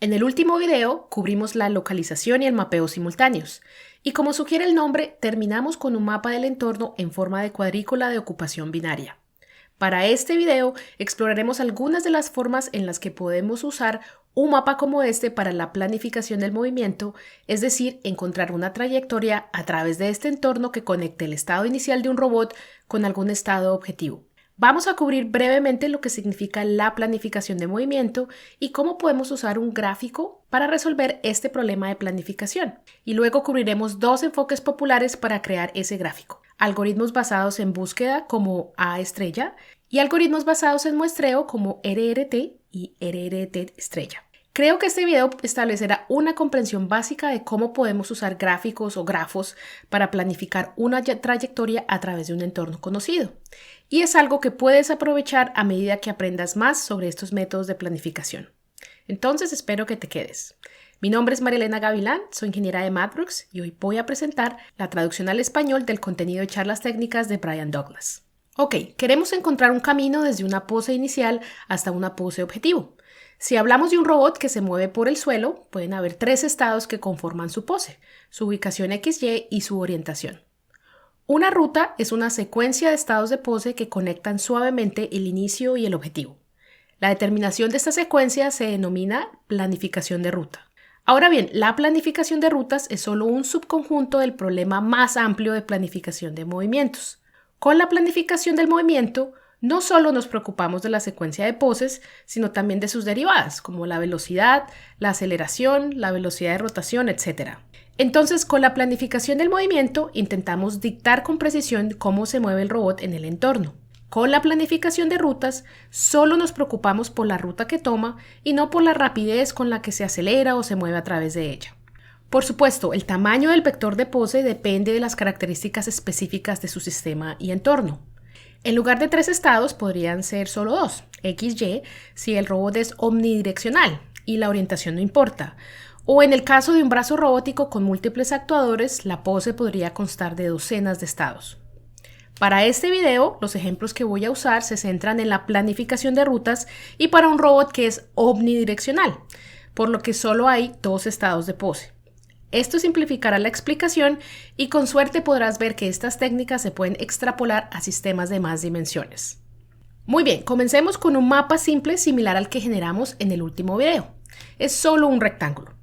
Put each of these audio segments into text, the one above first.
En el último video cubrimos la localización y el mapeo simultáneos, y como sugiere el nombre, terminamos con un mapa del entorno en forma de cuadrícula de ocupación binaria. Para este video exploraremos algunas de las formas en las que podemos usar un mapa como este para la planificación del movimiento, es decir, encontrar una trayectoria a través de este entorno que conecte el estado inicial de un robot con algún estado objetivo. Vamos a cubrir brevemente lo que significa la planificación de movimiento y cómo podemos usar un gráfico para resolver este problema de planificación. Y luego cubriremos dos enfoques populares para crear ese gráfico: algoritmos basados en búsqueda como A estrella y algoritmos basados en muestreo como RRT y RRT estrella. Creo que este video establecerá una comprensión básica de cómo podemos usar gráficos o grafos para planificar una trayectoria a través de un entorno conocido. Y es algo que puedes aprovechar a medida que aprendas más sobre estos métodos de planificación. Entonces espero que te quedes. Mi nombre es Marielena Gavilán, soy ingeniera de Mathworks y hoy voy a presentar la traducción al español del contenido de charlas técnicas de Brian Douglas. Ok, queremos encontrar un camino desde una pose inicial hasta una pose objetivo. Si hablamos de un robot que se mueve por el suelo, pueden haber tres estados que conforman su pose: su ubicación XY y su orientación. Una ruta es una secuencia de estados de pose que conectan suavemente el inicio y el objetivo. La determinación de esta secuencia se denomina planificación de ruta. Ahora bien, la planificación de rutas es solo un subconjunto del problema más amplio de planificación de movimientos. Con la planificación del movimiento, no solo nos preocupamos de la secuencia de poses, sino también de sus derivadas, como la velocidad, la aceleración, la velocidad de rotación, etc. Entonces, con la planificación del movimiento, intentamos dictar con precisión cómo se mueve el robot en el entorno. Con la planificación de rutas, solo nos preocupamos por la ruta que toma y no por la rapidez con la que se acelera o se mueve a través de ella. Por supuesto, el tamaño del vector de pose depende de las características específicas de su sistema y entorno. En lugar de tres estados podrían ser solo dos, XY, si el robot es omnidireccional y la orientación no importa. O en el caso de un brazo robótico con múltiples actuadores, la pose podría constar de docenas de estados. Para este video, los ejemplos que voy a usar se centran en la planificación de rutas y para un robot que es omnidireccional, por lo que solo hay dos estados de pose. Esto simplificará la explicación y con suerte podrás ver que estas técnicas se pueden extrapolar a sistemas de más dimensiones. Muy bien, comencemos con un mapa simple similar al que generamos en el último video. Es solo un rectángulo.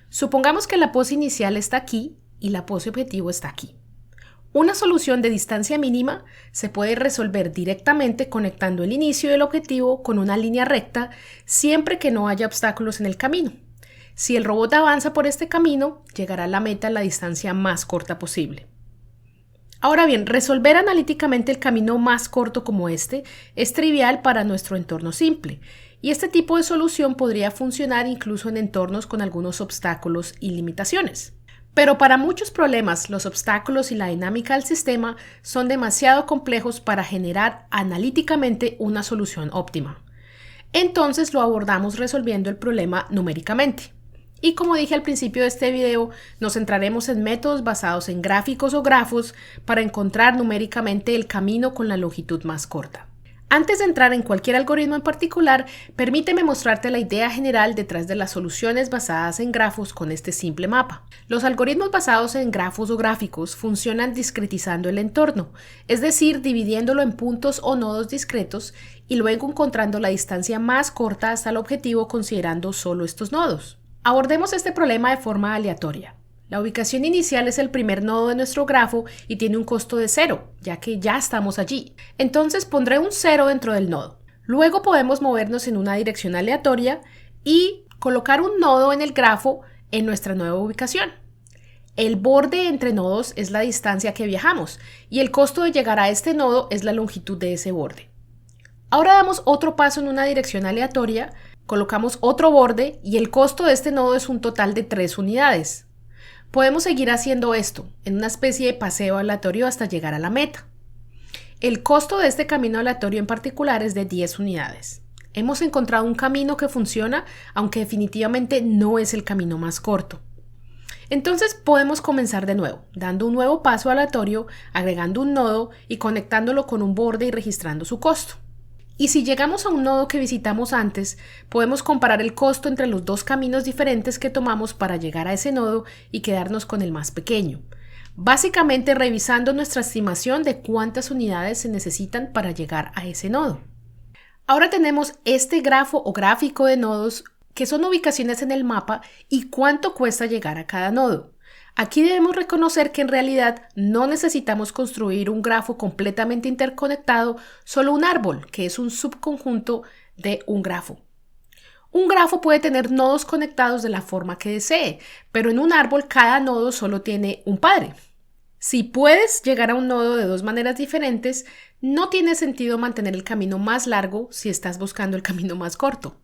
Supongamos que la pose inicial está aquí y la pose objetivo está aquí. Una solución de distancia mínima se puede resolver directamente conectando el inicio del objetivo con una línea recta siempre que no haya obstáculos en el camino. Si el robot avanza por este camino, llegará a la meta en la distancia más corta posible. Ahora bien, resolver analíticamente el camino más corto como este es trivial para nuestro entorno simple, y este tipo de solución podría funcionar incluso en entornos con algunos obstáculos y limitaciones. Pero para muchos problemas, los obstáculos y la dinámica del sistema son demasiado complejos para generar analíticamente una solución óptima. Entonces lo abordamos resolviendo el problema numéricamente. Y como dije al principio de este video, nos centraremos en métodos basados en gráficos o grafos para encontrar numéricamente el camino con la longitud más corta. Antes de entrar en cualquier algoritmo en particular, permíteme mostrarte la idea general detrás de las soluciones basadas en grafos con este simple mapa. Los algoritmos basados en grafos o gráficos funcionan discretizando el entorno, es decir, dividiéndolo en puntos o nodos discretos y luego encontrando la distancia más corta hasta el objetivo considerando solo estos nodos. Abordemos este problema de forma aleatoria. La ubicación inicial es el primer nodo de nuestro grafo y tiene un costo de 0, ya que ya estamos allí. Entonces pondré un 0 dentro del nodo. Luego podemos movernos en una dirección aleatoria y colocar un nodo en el grafo en nuestra nueva ubicación. El borde entre nodos es la distancia que viajamos y el costo de llegar a este nodo es la longitud de ese borde. Ahora damos otro paso en una dirección aleatoria, colocamos otro borde y el costo de este nodo es un total de 3 unidades. Podemos seguir haciendo esto en una especie de paseo aleatorio hasta llegar a la meta. El costo de este camino aleatorio en particular es de 10 unidades. Hemos encontrado un camino que funciona, aunque definitivamente no es el camino más corto. Entonces podemos comenzar de nuevo, dando un nuevo paso aleatorio, agregando un nodo y conectándolo con un borde y registrando su costo. Y si llegamos a un nodo que visitamos antes, podemos comparar el costo entre los dos caminos diferentes que tomamos para llegar a ese nodo y quedarnos con el más pequeño. Básicamente revisando nuestra estimación de cuántas unidades se necesitan para llegar a ese nodo. Ahora tenemos este grafo o gráfico de nodos que son ubicaciones en el mapa y cuánto cuesta llegar a cada nodo. Aquí debemos reconocer que en realidad no necesitamos construir un grafo completamente interconectado, solo un árbol, que es un subconjunto de un grafo. Un grafo puede tener nodos conectados de la forma que desee, pero en un árbol cada nodo solo tiene un padre. Si puedes llegar a un nodo de dos maneras diferentes, no tiene sentido mantener el camino más largo si estás buscando el camino más corto.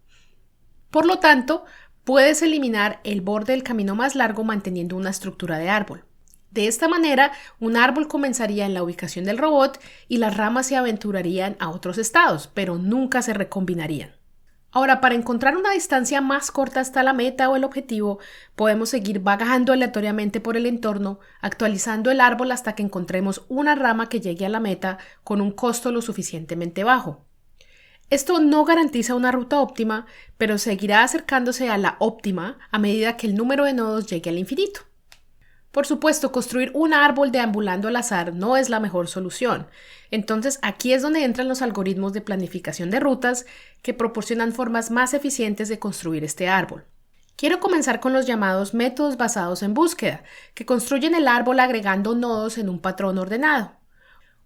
Por lo tanto, puedes eliminar el borde del camino más largo manteniendo una estructura de árbol. De esta manera, un árbol comenzaría en la ubicación del robot y las ramas se aventurarían a otros estados, pero nunca se recombinarían. Ahora, para encontrar una distancia más corta hasta la meta o el objetivo, podemos seguir vagando aleatoriamente por el entorno, actualizando el árbol hasta que encontremos una rama que llegue a la meta con un costo lo suficientemente bajo. Esto no garantiza una ruta óptima, pero seguirá acercándose a la óptima a medida que el número de nodos llegue al infinito. Por supuesto, construir un árbol deambulando al azar no es la mejor solución. Entonces, aquí es donde entran los algoritmos de planificación de rutas que proporcionan formas más eficientes de construir este árbol. Quiero comenzar con los llamados métodos basados en búsqueda, que construyen el árbol agregando nodos en un patrón ordenado.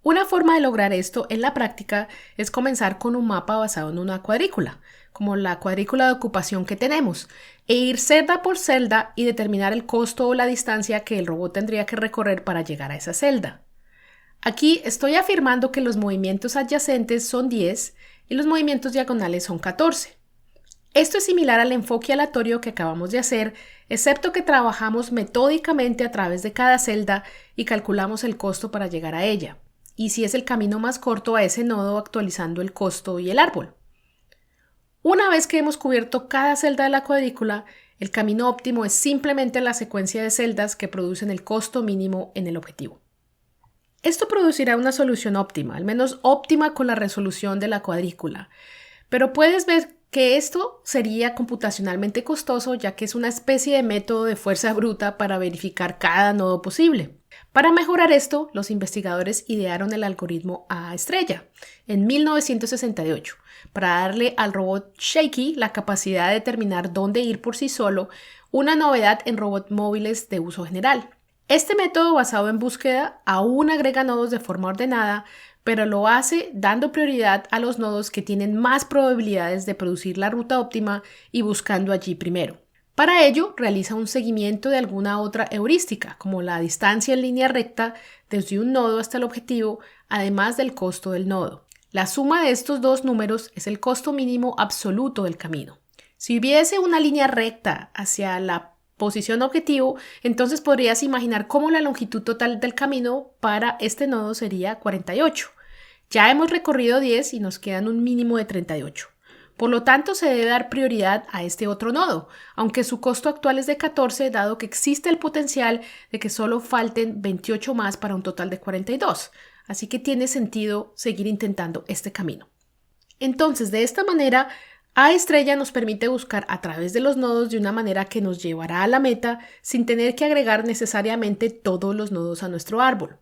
Una forma de lograr esto en la práctica es comenzar con un mapa basado en una cuadrícula, como la cuadrícula de ocupación que tenemos, e ir celda por celda y determinar el costo o la distancia que el robot tendría que recorrer para llegar a esa celda. Aquí estoy afirmando que los movimientos adyacentes son 10 y los movimientos diagonales son 14. Esto es similar al enfoque aleatorio que acabamos de hacer, excepto que trabajamos metódicamente a través de cada celda y calculamos el costo para llegar a ella, y si es el camino más corto a ese nodo actualizando el costo y el árbol. Una vez que hemos cubierto cada celda de la cuadrícula, el camino óptimo es simplemente la secuencia de celdas que producen el costo mínimo en el objetivo. Esto producirá una solución óptima, al menos óptima con la resolución de la cuadrícula, pero puedes ver que esto sería computacionalmente costoso ya que es una especie de método de fuerza bruta para verificar cada nodo posible. Para mejorar esto, los investigadores idearon el algoritmo A estrella en 1968 para darle al robot Shaky la capacidad de determinar dónde ir por sí solo, una novedad en robots móviles de uso general. Este método basado en búsqueda aún agrega nodos de forma ordenada, pero lo hace dando prioridad a los nodos que tienen más probabilidades de producir la ruta óptima y buscando allí primero. Para ello, realiza un seguimiento de alguna otra heurística, como la distancia en línea recta desde un nodo hasta el objetivo, además del costo del nodo. La suma de estos dos números es el costo mínimo absoluto del camino. Si hubiese una línea recta hacia la posición objetivo, entonces podrías imaginar cómo la longitud total del camino para este nodo sería 48. Ya hemos recorrido 10 y nos quedan un mínimo de 38. Por lo tanto, se debe dar prioridad a este otro nodo, aunque su costo actual es de 14, dado que existe el potencial de que solo falten 28 más para un total de 42. Así que tiene sentido seguir intentando este camino. Entonces, de esta manera, A estrella nos permite buscar a través de los nodos de una manera que nos llevará a la meta sin tener que agregar necesariamente todos los nodos a nuestro árbol.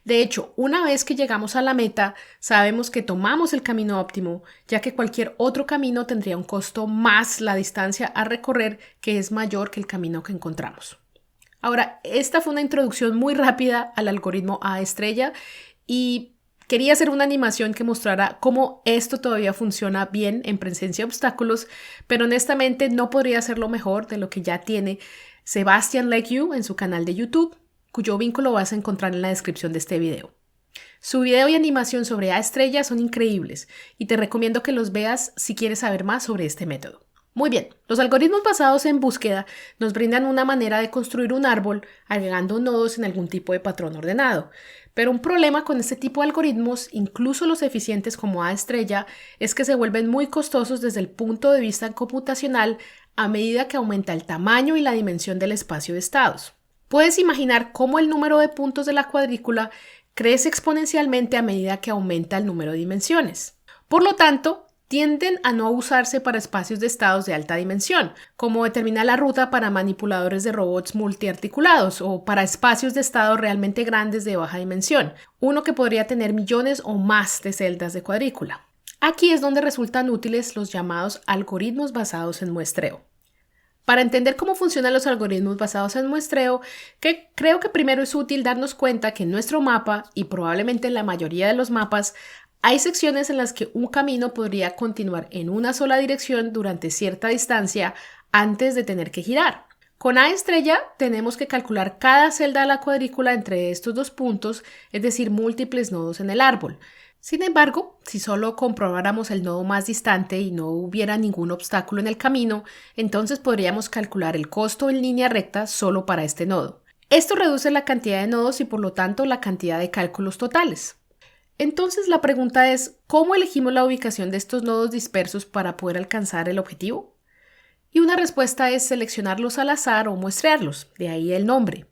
De hecho, una vez que llegamos a la meta, sabemos que tomamos el camino óptimo, ya que cualquier otro camino tendría un costo más la distancia a recorrer que es mayor que el camino que encontramos. Ahora, esta fue una introducción muy rápida al algoritmo A estrella y quería hacer una animación que mostrara cómo esto todavía funciona bien en presencia de obstáculos, pero honestamente no podría hacerlo mejor de lo que ya tiene Sebastian Leggio en su canal de YouTube, cuyo vínculo vas a encontrar en la descripción de este video. Su video y animación sobre A estrella son increíbles y te recomiendo que los veas si quieres saber más sobre este método. Muy bien, los algoritmos basados en búsqueda nos brindan una manera de construir un árbol agregando nodos en algún tipo de patrón ordenado. Pero un problema con este tipo de algoritmos, incluso los eficientes como A estrella, es que se vuelven muy costosos desde el punto de vista computacional a medida que aumenta el tamaño y la dimensión del espacio de estados. Puedes imaginar cómo el número de puntos de la cuadrícula crece exponencialmente a medida que aumenta el número de dimensiones. Por lo tanto, tienden a no usarse para espacios de estados de alta dimensión, como determinar la ruta para manipuladores de robots multiarticulados o para espacios de estado realmente grandes de baja dimensión, uno que podría tener millones o más de celdas de cuadrícula. Aquí es donde resultan útiles los llamados algoritmos basados en muestreo. Para entender cómo funcionan los algoritmos basados en muestreo, creo que primero es útil darnos cuenta que en nuestro mapa, y probablemente en la mayoría de los mapas, hay secciones en las que un camino podría continuar en una sola dirección durante cierta distancia antes de tener que girar. Con A estrella tenemos que calcular cada celda de la cuadrícula entre estos dos puntos, es decir, múltiples nodos en el árbol. Sin embargo, si solo comprobáramos el nodo más distante y no hubiera ningún obstáculo en el camino, entonces podríamos calcular el costo en línea recta solo para este nodo. Esto reduce la cantidad de nodos y por lo tanto la cantidad de cálculos totales. Entonces la pregunta es, ¿cómo elegimos la ubicación de estos nodos dispersos para poder alcanzar el objetivo? Y una respuesta es seleccionarlos al azar o muestrearlos, de ahí el nombre.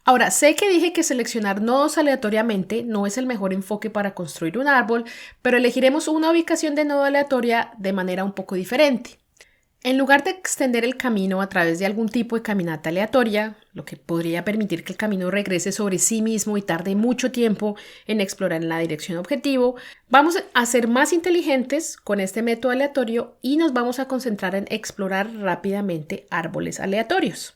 Ahora, sé que dije que seleccionar nodos aleatoriamente no es el mejor enfoque para construir un árbol, pero elegiremos una ubicación de nodo aleatoria de manera un poco diferente. En lugar de extender el camino a través de algún tipo de caminata aleatoria, lo que podría permitir que el camino regrese sobre sí mismo y tarde mucho tiempo en explorar en la dirección objetivo, vamos a ser más inteligentes con este método aleatorio y nos vamos a concentrar en explorar rápidamente árboles aleatorios.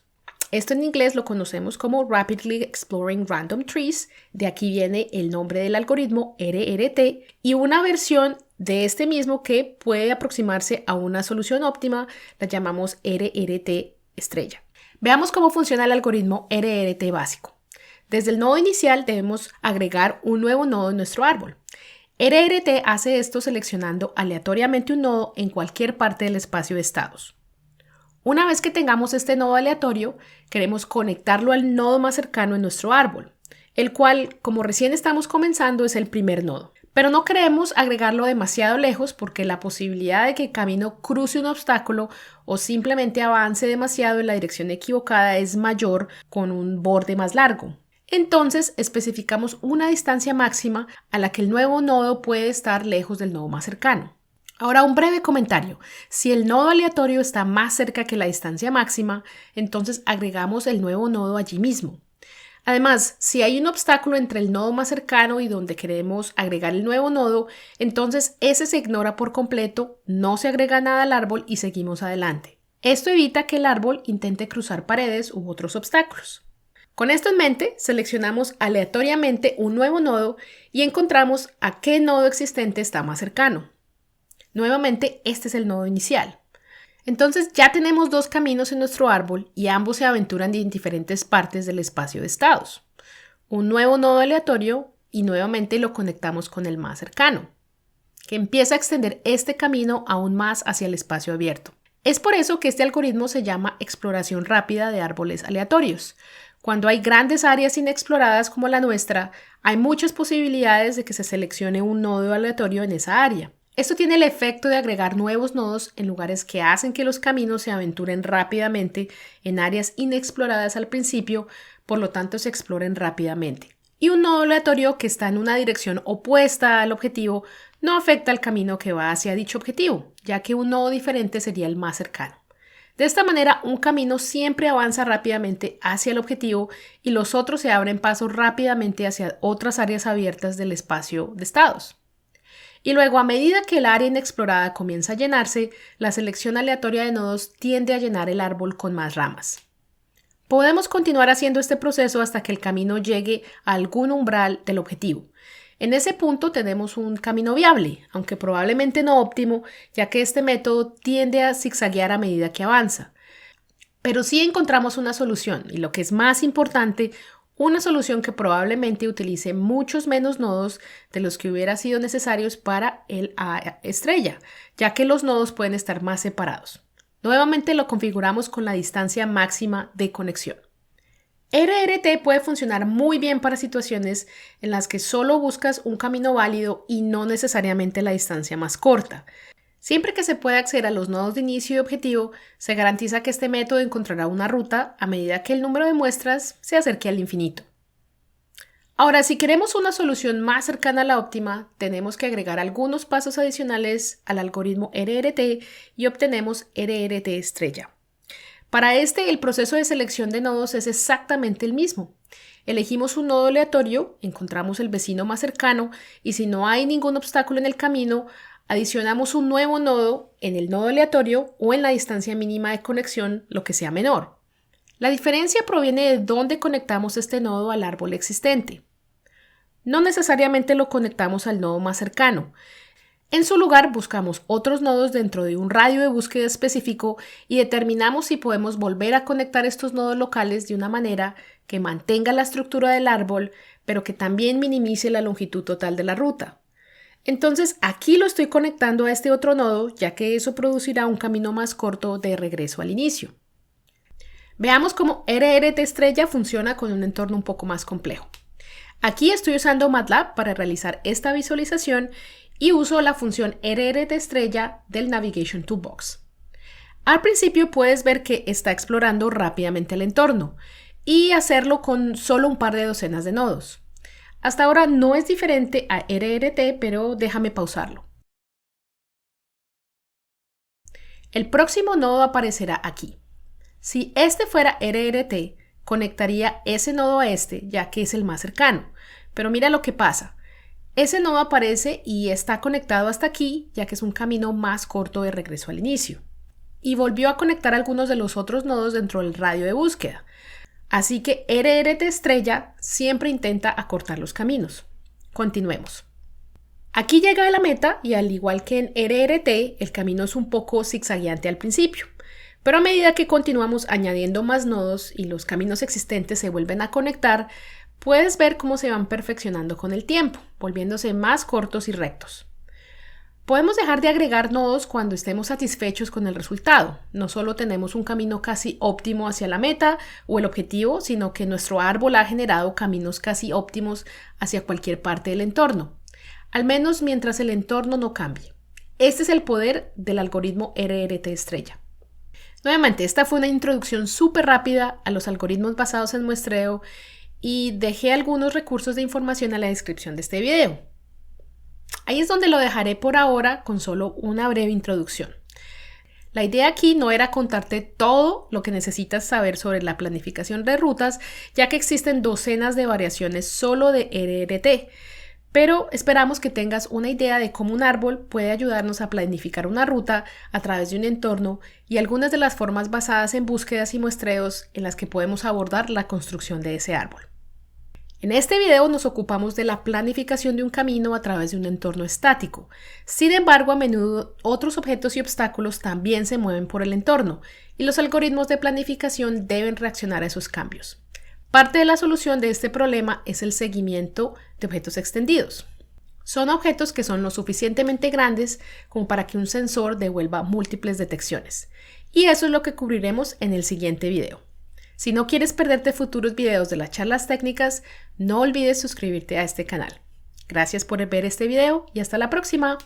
Esto en inglés lo conocemos como Rapidly Exploring Random Trees, de aquí viene el nombre del algoritmo RRT, y una versión de este mismo que puede aproximarse a una solución óptima la llamamos RRT estrella. Veamos cómo funciona el algoritmo RRT básico. Desde el nodo inicial debemos agregar un nuevo nodo en nuestro árbol. RRT hace esto seleccionando aleatoriamente un nodo en cualquier parte del espacio de estados. Una vez que tengamos este nodo aleatorio, queremos conectarlo al nodo más cercano en nuestro árbol, el cual, como recién estamos comenzando, es el primer nodo. Pero no queremos agregarlo demasiado lejos porque la posibilidad de que el camino cruce un obstáculo o simplemente avance demasiado en la dirección equivocada es mayor con un borde más largo. Entonces especificamos una distancia máxima a la que el nuevo nodo puede estar lejos del nodo más cercano. Ahora un breve comentario. Si el nodo aleatorio está más cerca que la distancia máxima, entonces agregamos el nuevo nodo allí mismo. Además, si hay un obstáculo entre el nodo más cercano y donde queremos agregar el nuevo nodo, entonces ese se ignora por completo, no se agrega nada al árbol y seguimos adelante. Esto evita que el árbol intente cruzar paredes u otros obstáculos. Con esto en mente, seleccionamos aleatoriamente un nuevo nodo y encontramos a qué nodo existente está más cercano. Nuevamente, este es el nodo inicial. Entonces ya tenemos dos caminos en nuestro árbol y ambos se aventuran en diferentes partes del espacio de estados. Un nuevo nodo aleatorio y nuevamente lo conectamos con el más cercano, que empieza a extender este camino aún más hacia el espacio abierto. Es por eso que este algoritmo se llama exploración rápida de árboles aleatorios. Cuando hay grandes áreas inexploradas como la nuestra, hay muchas posibilidades de que se seleccione un nodo aleatorio en esa área. Esto tiene el efecto de agregar nuevos nodos en lugares que hacen que los caminos se aventuren rápidamente en áreas inexploradas al principio, por lo tanto se exploren rápidamente. Y un nodo aleatorio que está en una dirección opuesta al objetivo no afecta al camino que va hacia dicho objetivo, ya que un nodo diferente sería el más cercano. De esta manera, un camino siempre avanza rápidamente hacia el objetivo y los otros se abren paso rápidamente hacia otras áreas abiertas del espacio de estados. Y luego, a medida que el área inexplorada comienza a llenarse, la selección aleatoria de nodos tiende a llenar el árbol con más ramas. Podemos continuar haciendo este proceso hasta que el camino llegue a algún umbral del objetivo. En ese punto tenemos un camino viable, aunque probablemente no óptimo, ya que este método tiende a zigzaguear a medida que avanza. Pero sí encontramos una solución, y lo que es más importante, una solución que probablemente utilice muchos menos nodos de los que hubiera sido necesarios para el A estrella, ya que los nodos pueden estar más separados. Nuevamente lo configuramos con la distancia máxima de conexión. RRT puede funcionar muy bien para situaciones en las que solo buscas un camino válido y no necesariamente la distancia más corta. Siempre que se pueda acceder a los nodos de inicio y objetivo, se garantiza que este método encontrará una ruta a medida que el número de muestras se acerque al infinito. Ahora, si queremos una solución más cercana a la óptima, tenemos que agregar algunos pasos adicionales al algoritmo RRT y obtenemos RRT estrella. Para este, el proceso de selección de nodos es exactamente el mismo. Elegimos un nodo aleatorio, encontramos el vecino más cercano y si no hay ningún obstáculo en el camino, adicionamos un nuevo nodo en el nodo aleatorio o en la distancia mínima de conexión, lo que sea menor. La diferencia proviene de dónde conectamos este nodo al árbol existente. No necesariamente lo conectamos al nodo más cercano. En su lugar, buscamos otros nodos dentro de un radio de búsqueda específico y determinamos si podemos volver a conectar estos nodos locales de una manera que mantenga la estructura del árbol, pero que también minimice la longitud total de la ruta. Entonces, aquí lo estoy conectando a este otro nodo, ya que eso producirá un camino más corto de regreso al inicio. Veamos cómo RRT estrella funciona con un entorno un poco más complejo. Aquí estoy usando MATLAB para realizar esta visualización y uso la función RRT estrella del Navigation Toolbox. Al principio puedes ver que está explorando rápidamente el entorno y hacerlo con solo un par de docenas de nodos. Hasta ahora no es diferente a RRT, pero déjame pausarlo. El próximo nodo aparecerá aquí. Si este fuera RRT, conectaría ese nodo a este, ya que es el más cercano. Pero mira lo que pasa. Ese nodo aparece y está conectado hasta aquí, ya que es un camino más corto de regreso al inicio. Y volvió a conectar algunos de los otros nodos dentro del radio de búsqueda. Así que RRT estrella siempre intenta acortar los caminos. Continuemos. Aquí llega a la meta y al igual que en RRT, el camino es un poco zigzagueante al principio. Pero a medida que continuamos añadiendo más nodos y los caminos existentes se vuelven a conectar, puedes ver cómo se van perfeccionando con el tiempo, volviéndose más cortos y rectos. Podemos dejar de agregar nodos cuando estemos satisfechos con el resultado. No solo tenemos un camino casi óptimo hacia la meta o el objetivo, sino que nuestro árbol ha generado caminos casi óptimos hacia cualquier parte del entorno, al menos mientras el entorno no cambie. Este es el poder del algoritmo RRT estrella. Nuevamente, esta fue una introducción súper rápida a los algoritmos basados en muestreo y dejé algunos recursos de información en la descripción de este video. Ahí es donde lo dejaré por ahora con solo una breve introducción. La idea aquí no era contarte todo lo que necesitas saber sobre la planificación de rutas, ya que existen docenas de variaciones solo de RRT, pero esperamos que tengas una idea de cómo un árbol puede ayudarnos a planificar una ruta a través de un entorno y algunas de las formas basadas en búsquedas y muestreos en las que podemos abordar la construcción de ese árbol. En este video nos ocupamos de la planificación de un camino a través de un entorno estático. Sin embargo, a menudo otros objetos y obstáculos también se mueven por el entorno y los algoritmos de planificación deben reaccionar a esos cambios. Parte de la solución de este problema es el seguimiento de objetos extendidos. Son objetos que son lo suficientemente grandes como para que un sensor devuelva múltiples detecciones. Y eso es lo que cubriremos en el siguiente video. Si no quieres perderte futuros videos de las charlas técnicas, no olvides suscribirte a este canal. Gracias por ver este video y hasta la próxima.